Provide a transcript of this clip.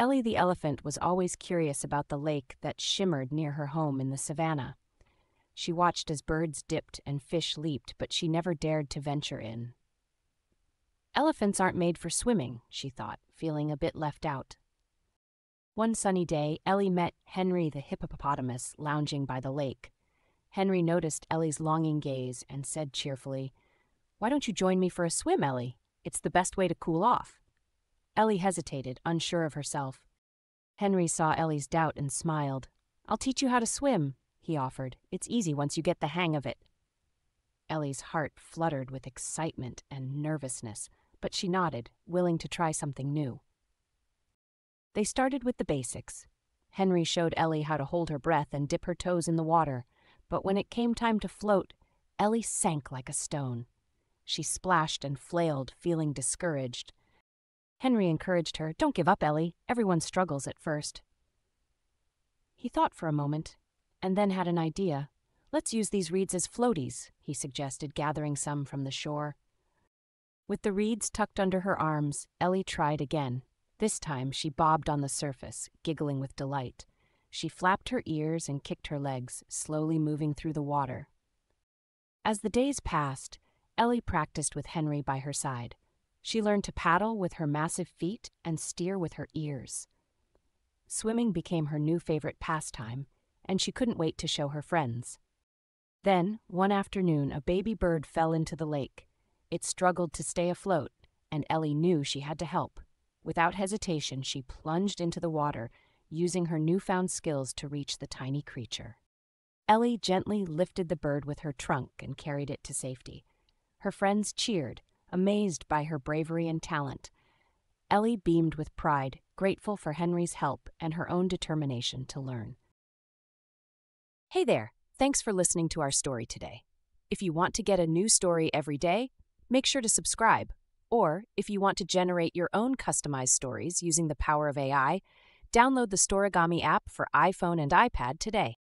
Ellie the elephant was always curious about the lake that shimmered near her home in the savannah. She watched as birds dipped and fish leaped, but she never dared to venture in. Elephants aren't made for swimming, she thought, feeling a bit left out. One sunny day, Ellie met Henry the Hippopotamus lounging by the lake. Henry noticed Ellie's longing gaze and said cheerfully, "Why don't you join me for a swim, Ellie? It's the best way to cool off." Ellie hesitated, unsure of herself. Henry saw Ellie's doubt and smiled. "I'll teach you how to swim," he offered. "It's easy once you get the hang of it." Ellie's heart fluttered with excitement and nervousness, but she nodded, willing to try something new. They started with the basics. Henry showed Ellie how to hold her breath and dip her toes in the water, but when it came time to float, Ellie sank like a stone. She splashed and flailed, feeling discouraged. Henry encouraged her, "Don't give up, Ellie. Everyone struggles at first." He thought for a moment, and then had an idea. "Let's use these reeds as floaties," he suggested, gathering some from the shore. With the reeds tucked under her arms, Ellie tried again. This time she bobbed on the surface, giggling with delight. She flapped her ears and kicked her legs, slowly moving through the water. As the days passed, Ellie practiced with Henry by her side. She learned to paddle with her massive feet and steer with her ears. Swimming became her new favorite pastime, and she couldn't wait to show her friends. Then, one afternoon, a baby bird fell into the lake. It struggled to stay afloat, and Ellie knew she had to help. Without hesitation, she plunged into the water, using her newfound skills to reach the tiny creature. Ellie gently lifted the bird with her trunk and carried it to safety. Her friends cheered, amazed by her bravery and talent. Ellie beamed with pride, grateful for Henry's help and her own determination to learn. Hey there, thanks for listening to our story today. If you want to get a new story every day, make sure to subscribe. Or, if you want to generate your own customized stories using the power of AI, download the Storigami app for iPhone and iPad today.